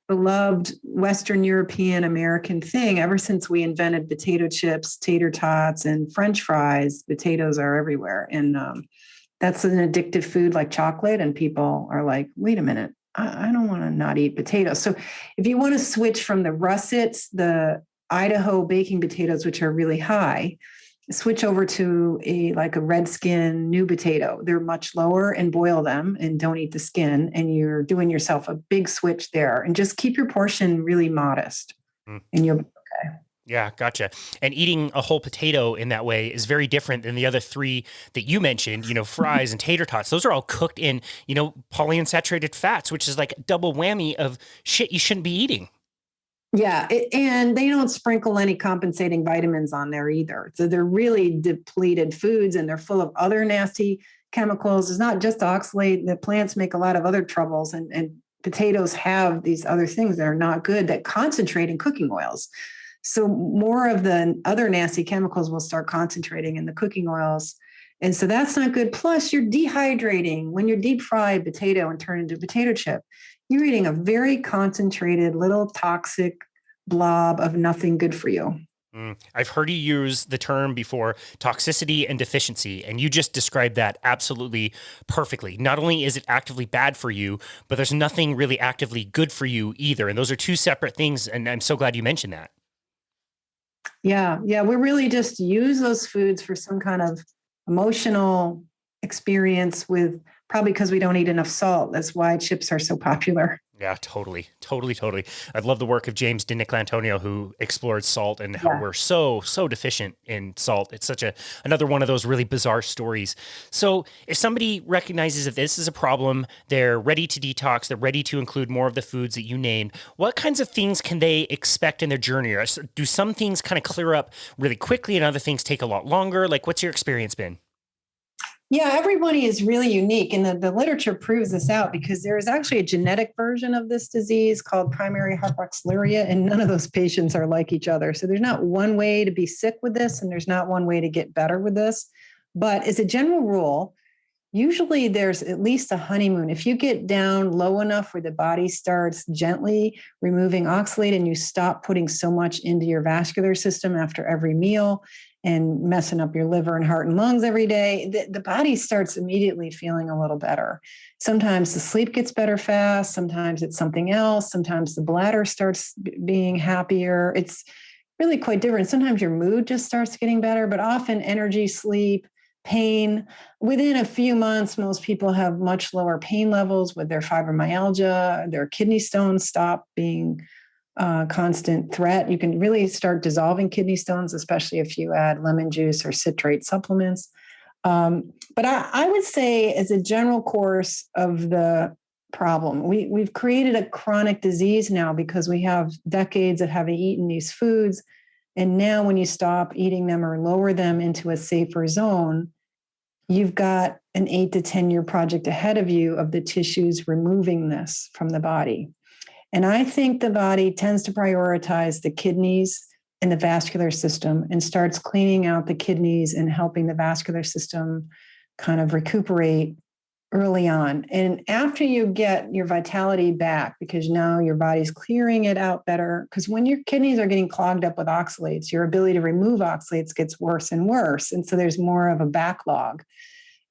beloved Western European American thing. Ever since we invented potato chips, tater tots, and French fries, potatoes are everywhere. And that's an addictive food like chocolate. And people are like, wait a minute, I don't want to not eat potatoes. So if you want to switch from the russets, the Idaho baking potatoes, which are really high, switch over to a red skin new potato. They're much lower, and boil them and don't eat the skin. And you're doing yourself a big switch there, and just keep your portion really modest and you'll be okay. Yeah, gotcha. And eating a whole potato in that way is very different than the other three that you mentioned, fries and tater tots. Those are all cooked in, polyunsaturated fats, which is like a double whammy of shit you shouldn't be eating. Yeah, and they don't sprinkle any compensating vitamins on there either. So they're really depleted foods, and they're full of other nasty chemicals. It's not just oxalate. The plants make a lot of other troubles, and potatoes have these other things that are not good that concentrate in cooking oils. So more of the other nasty chemicals will start concentrating in the cooking oils. And so that's not good. Plus, you're dehydrating. When you deep fry a potato and turn it into a potato chip, you're eating a very concentrated little toxic blob of nothing good for you. I've heard you use the term before, toxicity and deficiency, and you just described that absolutely perfectly. Not only is it actively bad for you, but there's nothing really actively good for you either. And those are two separate things, and I'm so glad you mentioned that. Yeah. We really just use those foods for some kind of emotional experience with, probably because we don't eat enough salt. That's why chips are so popular. Yeah, totally. I love the work of James DiNicolantonio, who explored salt and how we're so deficient in salt. It's such another one of those really bizarre stories. So if somebody recognizes that this is a problem, they're ready to detox, they're ready to include more of the foods that you named, what kinds of things can they expect in their journey? Or do some things kind of clear up really quickly and other things take a lot longer? Like, what's your experience been? Yeah, everybody is really unique. And the literature proves this out, because there is actually a genetic version of this disease called primary hyperoxaluria, and none of those patients are like each other. So there's not one way to be sick with this, and there's not one way to get better with this. But as a general rule, usually there's at least a honeymoon. If you get down low enough where the body starts gently removing oxalate, and you stop putting so much into your vascular system after every meal and messing up your liver and heart and lungs every day, the body starts immediately feeling a little better. Sometimes the sleep gets better fast. Sometimes it's something else. Sometimes the bladder starts being happier. It's really quite different. Sometimes your mood just starts getting better, but often energy, sleep, pain. Within a few months, most people have much lower pain levels with their fibromyalgia. Their kidney stones stop being constant threat. You can really start dissolving kidney stones, especially if you add lemon juice or citrate supplements. But I would say, as a general course of the problem, we've created a chronic disease now because we have decades of having eaten these foods. And now when you stop eating them or lower them into a safer zone, you've got an 8 to 10 year project ahead of you of the tissues removing this from the body. And I think the body tends to prioritize the kidneys and the vascular system, and starts cleaning out the kidneys and helping the vascular system kind of recuperate early on. And after you get your vitality back, because now your body's clearing it out better, because when your kidneys are getting clogged up with oxalates, your ability to remove oxalates gets worse and worse. And so there's more of a backlog.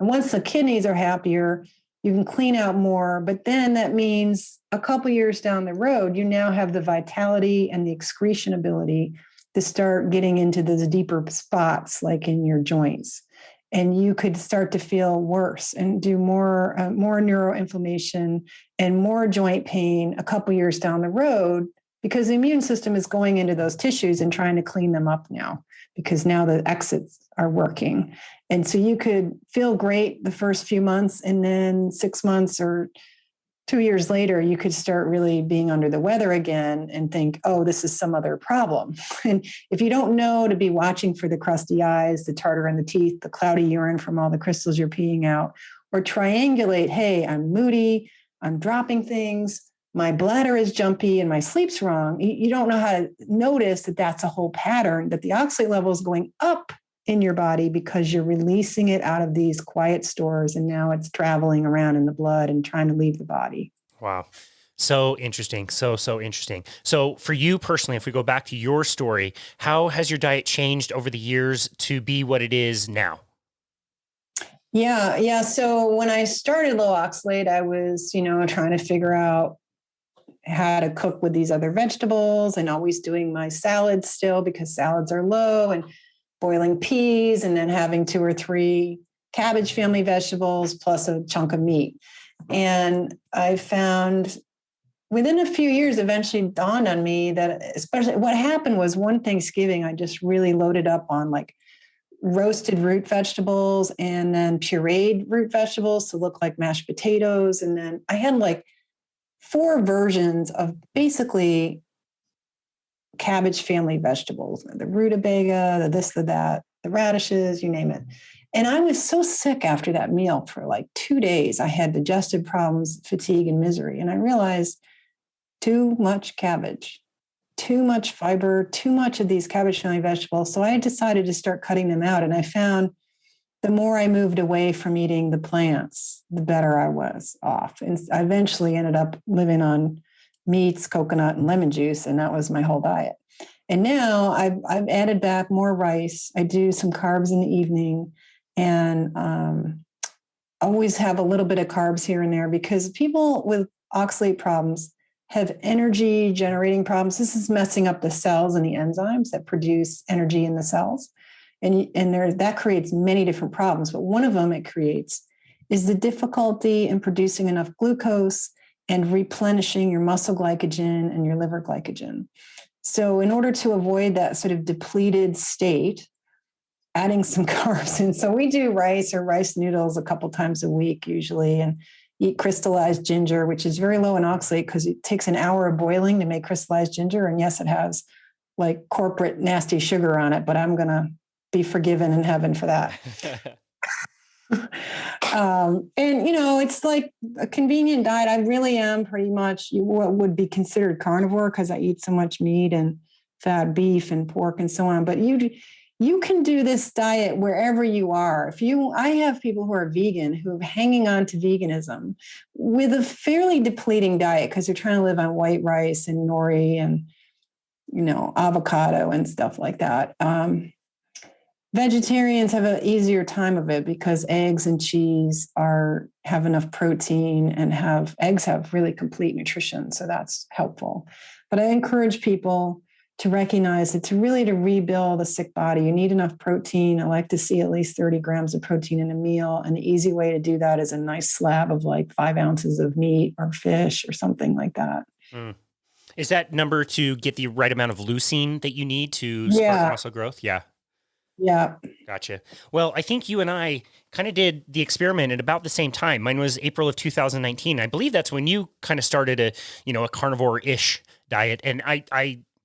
And once the kidneys are happier, you can clean out more, but then that means a couple years down the road, you now have the vitality and the excretion ability to start getting into those deeper spots, like in your joints. And you could start to feel worse and do more neuroinflammation and more joint pain a couple years down the road, because the immune system is going into those tissues and trying to clean them up now, because now the exits are working. And so you could feel great the first few months, and then 6 months or 2 years later, you could start really being under the weather again and think, oh, this is some other problem. And if you don't know to be watching for the crusty eyes, the tartar in the teeth, the cloudy urine from all the crystals you're peeing out, or triangulate, hey, I'm moody, I'm dropping things, my bladder is jumpy and my sleep's wrong. You don't know how to notice that that's a whole pattern, that the oxalate level is going up in your body because you're releasing it out of these quiet stores, and now it's traveling around in the blood and trying to leave the body. Wow. So interesting. So interesting. So for you personally, if we go back to your story, how has your diet changed over the years to be what it is now? Yeah. So when I started low oxalate, I was, trying to figure out how to cook with these other vegetables, and always doing my salads still because salads are low, and boiling peas, and then having 2 or 3 cabbage family vegetables plus a chunk of meat. And I found within a few years, eventually dawned on me that, especially what happened was one Thanksgiving, I just really loaded up on like roasted root vegetables and then pureed root vegetables to look like mashed potatoes. And then I had like 4 versions of basically cabbage family vegetables, the rutabaga, the this, the that, the radishes, you name it. And I was so sick after that meal for like 2 days. I had digestive problems, fatigue, and misery. And I realized too much cabbage, too much fiber, too much of these cabbage family vegetables. So I decided to start cutting them out. And I found the more I moved away from eating the plants, the better I was off. And I eventually ended up living on meats, coconut, and lemon juice. And that was my whole diet. And now I've added back more rice. I do some carbs in the evening, and always have a little bit of carbs here and there, because people with oxalate problems have energy generating problems. This is messing up the cells and the enzymes that produce energy in the cells. And that creates many different problems. But one of them it creates is the difficulty in producing enough glucose and replenishing your muscle glycogen and your liver glycogen. So in order to avoid that sort of depleted state, adding some carbs in. So we do rice or rice noodles a couple times a week usually, and eat crystallized ginger, which is very low in oxalate because it takes an hour of boiling to make crystallized ginger. And yes, it has like corporate nasty sugar on it, but I'm going to be forgiven in heaven for that. It's like a convenient diet. I really am pretty much what would be considered carnivore because I eat so much meat and fat beef and pork and so on. But you can do this diet wherever you are. I have people who are vegan who are hanging on to veganism with a fairly depleting diet because they're trying to live on white rice and nori and, avocado and stuff like that. Vegetarians have an easier time of it because eggs and cheese have enough protein, and eggs have really complete nutrition. So that's helpful. But I encourage people to recognize that to rebuild a sick body, you need enough protein. I like to see at least 30 grams of protein in a meal. And the easy way to do that is a nice slab of like 5 ounces of meat or fish or something like that. Mm. Is that number to get the right amount of leucine that you need to spark muscle growth? Yeah. Yeah. Gotcha. Well, I think you and I kind of did the experiment at about the same time. Mine was April of 2019. I believe that's when you kind of started a carnivore-ish diet. And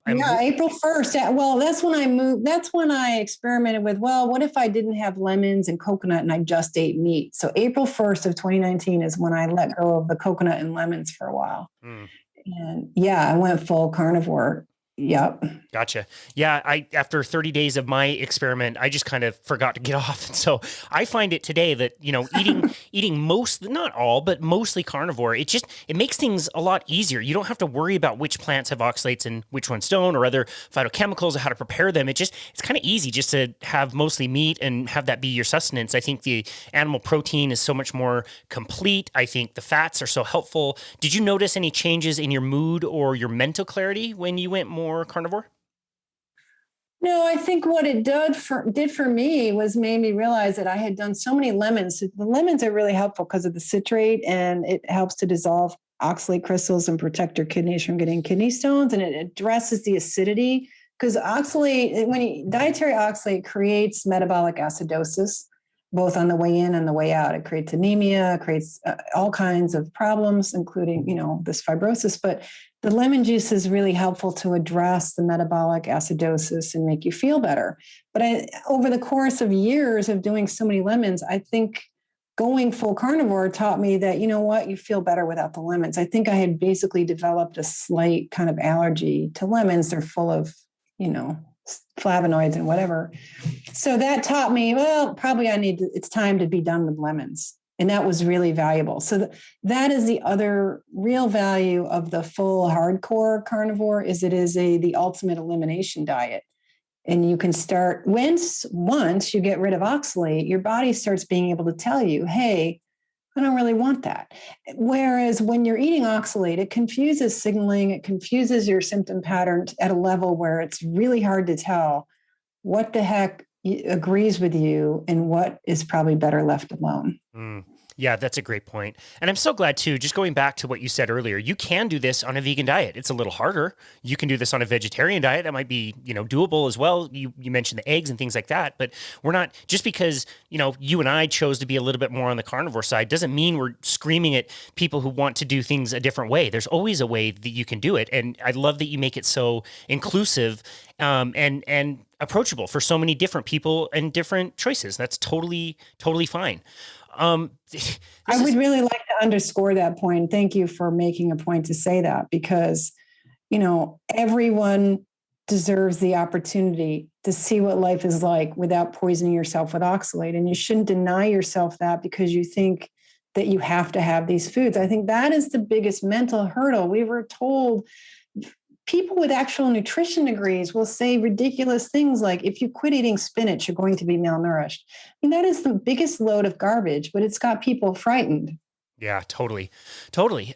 April 1st. Well, that's when I moved. That's when I experimented with, what if I didn't have lemons and coconut and I just ate meat? So April 1st of 2019 is when I let go of the coconut and lemons for a while. Mm. And I went full carnivore. Yep. Gotcha. Yeah. After 30 days of my experiment, I just kind of forgot to get off. And so I find it today that, eating not all, but mostly carnivore, it makes things a lot easier. You don't have to worry about which plants have oxalates and which ones don't, or other phytochemicals, or how to prepare them. It's kind of easy just to have mostly meat and have that be your sustenance. I think the animal protein is so much more complete. I think the fats are so helpful. Did you notice any changes in your mood or your mental clarity when you went more carnivore? No, I think what it did for me was made me realize that I had done so many lemons. The lemons are really helpful because of the citrate, and it helps to dissolve oxalate crystals and protect your kidneys from getting kidney stones. And it addresses the acidity because dietary oxalate creates metabolic acidosis, both on the way in and the way out. It creates anemia, creates all kinds of problems, including, this fibrosis. But the lemon juice is really helpful to address the metabolic acidosis and make you feel better. But over the course of years of doing so many lemons, I think going full carnivore taught me that, you feel better without the lemons. I think I had basically developed a slight kind of allergy to lemons. They're full of, flavonoids and whatever. So that taught me, well, probably it's time to be done with lemons. And that was really valuable. So that is the other real value of the full hardcore carnivore, is it is the ultimate elimination diet. And you can start once you get rid of oxalate, your body starts being able to tell you, hey, I don't really want that. Whereas when you're eating oxalate, it confuses signaling, it confuses your symptom pattern at a level where it's really hard to tell what the heck agrees with you and what is probably better left alone. Yeah, that's a great point. And I'm so glad too, just going back to what you said earlier, you can do this on a vegan diet. It's a little harder. You can do this on a vegetarian diet. That might be, doable as well. You mentioned the eggs and things like that, but we're not, just because, you and I chose to be a little bit more on the carnivore side doesn't mean we're screaming at people who want to do things a different way. There's always a way that you can do it. And I love that you make it so inclusive, and approachable for so many different people and different choices. That's totally fine. I would really like to underscore that point. Thank you for making a point to say that, because, everyone deserves the opportunity to see what life is like without poisoning yourself with oxalate. And you shouldn't deny yourself that because you think that you have to have these foods. I think that is the biggest mental hurdle. We were told, people with actual nutrition degrees will say ridiculous things like, if you quit eating spinach, you're going to be malnourished. I mean, that is the biggest load of garbage, but it's got people frightened. Yeah, totally.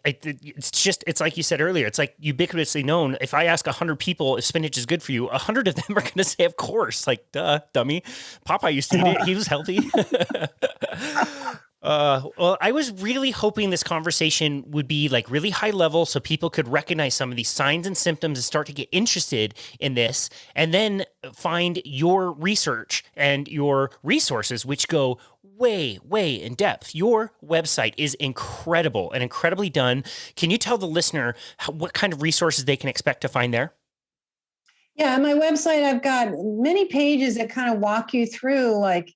It's like you said earlier, it's like ubiquitously known. If I ask 100 people if spinach is good for you, 100 of them are going to say, of course, like, duh, dummy. Popeye used to eat it. He was healthy. Well, I was really hoping this conversation would be like really high level so people could recognize some of these signs and symptoms and start to get interested in this, and then find your research and your resources, which go way, way in depth. Your website is incredible and incredibly done. Can you tell the listener what kind of resources they can expect to find there? Yeah, on my website, I've got many pages that kind of walk you through, like,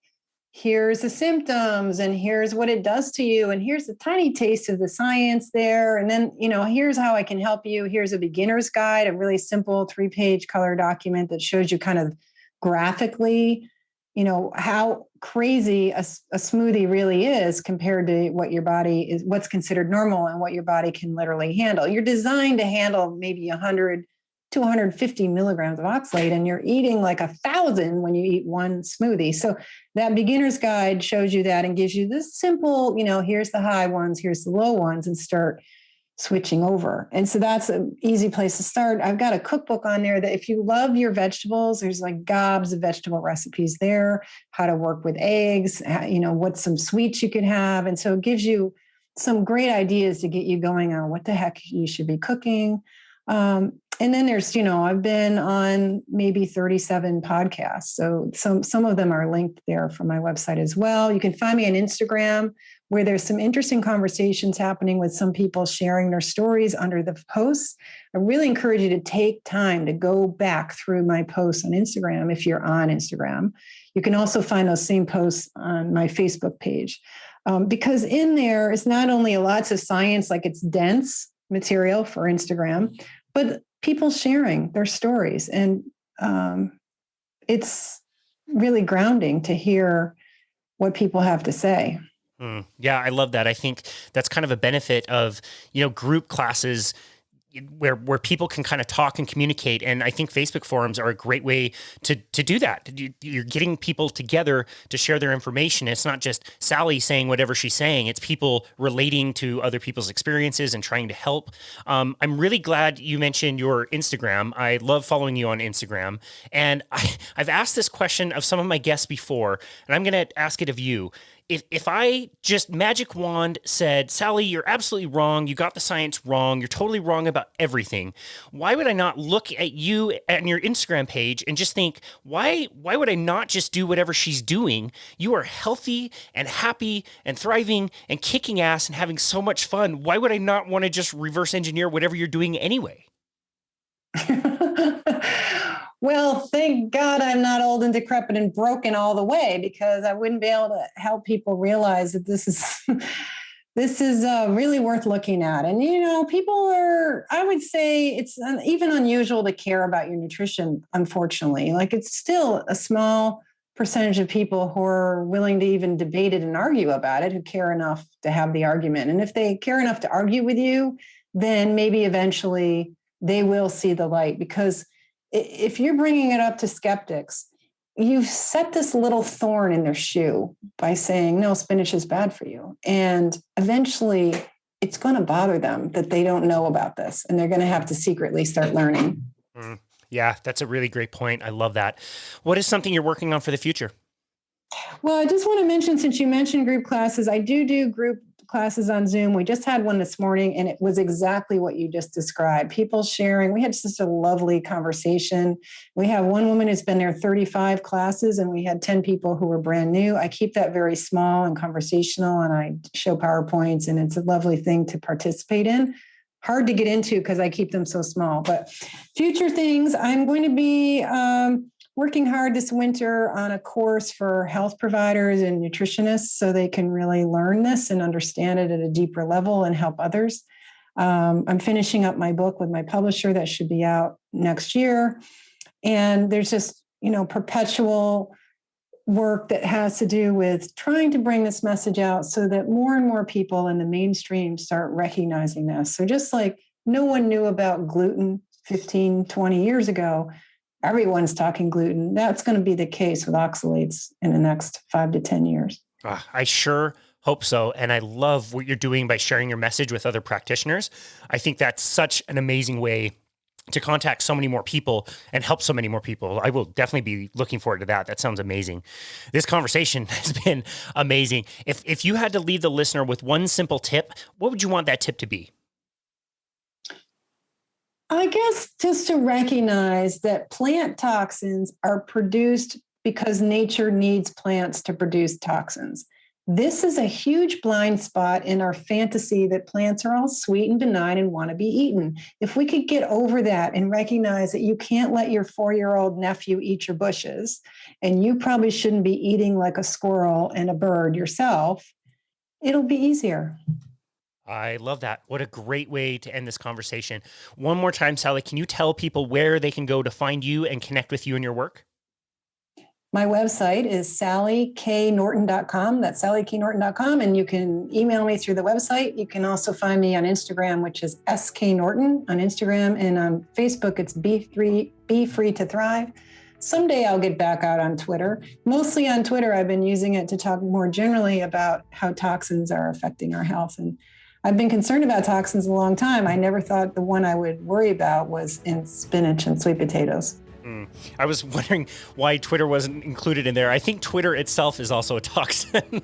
here's the symptoms and here's what it does to you. And here's a tiny taste of the science there. And then, here's how I can help you. Here's a beginner's guide, a really simple 3-page color document that shows you kind of graphically, how crazy a smoothie really is compared to what your body is, what's considered normal and what your body can literally handle. You're designed to handle maybe 100 to 150 milligrams of oxalate, and you're eating like 1,000 when you eat one smoothie. So that beginner's guide shows you that and gives you this simple, here's the high ones, here's the low ones, and start switching over. And so that's an easy place to start. I've got a cookbook on there that if you love your vegetables, there's like gobs of vegetable recipes there, how to work with eggs, what some sweets you could have. And so it gives you some great ideas to get you going on what the heck you should be cooking. And then there's, I've been on maybe 37 podcasts. So some of them are linked there from my website as well. You can find me on Instagram, where there's some interesting conversations happening with some people sharing their stories under the posts. I really encourage you to take time to go back through my posts on Instagram if you're on Instagram. You can also find those same posts on my Facebook page. Because in there is not only lots of science, like it's dense material for Instagram, but people sharing their stories. And it's really grounding to hear what people have to say. Yeah, I love that. I think that's kind of a benefit of, group classes where people can kind of talk and communicate. And I think Facebook forums are a great way to do that. You're getting people together to share their information. It's not just Sally saying whatever she's saying. It's people relating to other people's experiences and trying to help. I'm really glad you mentioned your Instagram. I love following you on Instagram. And I've asked this question of some of my guests before, and I'm going to ask it of you. if I just magic wand said, Sally, you're absolutely wrong. You got the science wrong. You're totally wrong about everything. Why would I not look at you and your Instagram page and just think, why would I not just do whatever she's doing? You are healthy and happy and thriving and kicking ass and having so much fun. Why would I not want to just reverse engineer whatever you're doing anyway? Well, thank God I'm not old and decrepit and broken all the way, because I wouldn't be able to help people realize that this is really worth looking at. And, people are, I would say it's even unusual to care about your nutrition, unfortunately. Like, it's still a small percentage of people who are willing to even debate it and argue about it, who care enough to have the argument. And if they care enough to argue with you, then maybe eventually they will see the light. Because if you're bringing it up to skeptics, you've set this little thorn in their shoe by saying, no, spinach is bad for you. And eventually it's going to bother them that they don't know about this, and they're going to have to secretly start learning. Yeah, that's a really great point. I love that. What is something you're working on for the future? Well, I just want to mention, since you mentioned group classes, I do group classes on Zoom. We just had one this morning, and it was exactly what you just described. People sharing. We had just a lovely conversation. We have one woman who's been there 35 classes, and we had 10 people who were brand new. I keep that very small and conversational, and I show PowerPoints, and it's a lovely thing to participate in. Hard to get into because I keep them so small. But future things, I'm going to be working hard this winter on a course for health providers and nutritionists so they can really learn this and understand it at a deeper level and help others. I'm finishing up my book with my publisher that should be out next year. And there's just, perpetual work that has to do with trying to bring this message out so that more and more people in the mainstream start recognizing this. So just like no one knew about gluten 15, 20 years ago, everyone's talking gluten. That's going to be the case with oxalates in the next 5 to 10 years. I sure hope so. And I love what you're doing by sharing your message with other practitioners. I think that's such an amazing way to contact so many more people and help so many more people. I will definitely be looking forward to that. That sounds amazing. This conversation has been amazing. If you had to leave the listener with one simple tip, what would you want that tip to be? I guess just to recognize that plant toxins are produced because nature needs plants to produce toxins. This is a huge blind spot in our fantasy that plants are all sweet and benign and want to be eaten. If we could get over that and recognize that you can't let your 4-year-old nephew eat your bushes, and you probably shouldn't be eating like a squirrel and a bird yourself, it'll be easier. I love that. What a great way to end this conversation. One more time, Sally, can you tell people where they can go to find you and connect with you and your work? My website is sallyknorton.com. That's sallyknorton.com. And you can email me through the website. You can also find me on Instagram, which is sknorton on Instagram. And on Facebook, it's Be Free to Thrive. Someday I'll get back out on Twitter. Mostly on Twitter, I've been using it to talk more generally about how toxins are affecting our health. And I've been concerned about toxins a long time. I never thought the one I would worry about was in spinach and sweet potatoes. I was wondering why Twitter wasn't included in there. I think Twitter itself is also a toxin.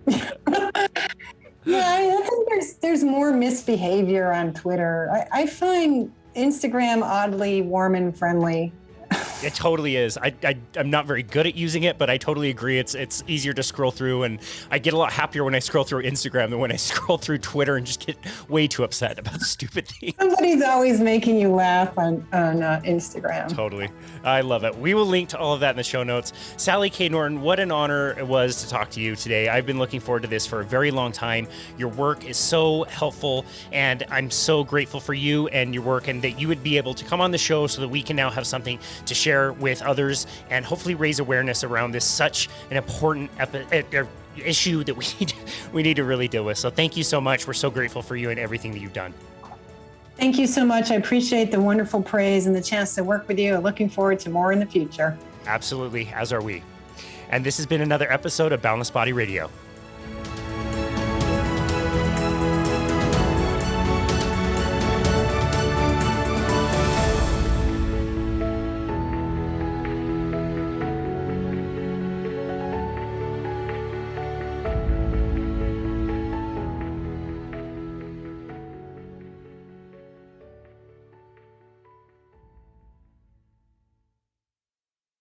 Yeah, I think there's more misbehavior on Twitter. I find Instagram oddly warm and friendly. It totally is. I'm not very good at using it, but I totally agree. It's easier to scroll through, and I get a lot happier when I scroll through Instagram than when I scroll through Twitter and just get way too upset about stupid things. Somebody's always making you laugh on Instagram. Totally. I love it. We will link to all of that in the show notes. Sally K. Norton, what an honor it was to talk to you today. I've been looking forward to this for a very long time. Your work is so helpful, and I'm so grateful for you and your work, and that you would be able to come on the show so that we can now have something to share with others and hopefully raise awareness around this such an important issue that we need to really deal with. So thank you so much. We're so grateful for you and everything that you've done. Thank you so much. I appreciate the wonderful praise and the chance to work with you. I'm looking forward to more in the future. Absolutely, as are we. And this has been another episode of Boundless Body Radio.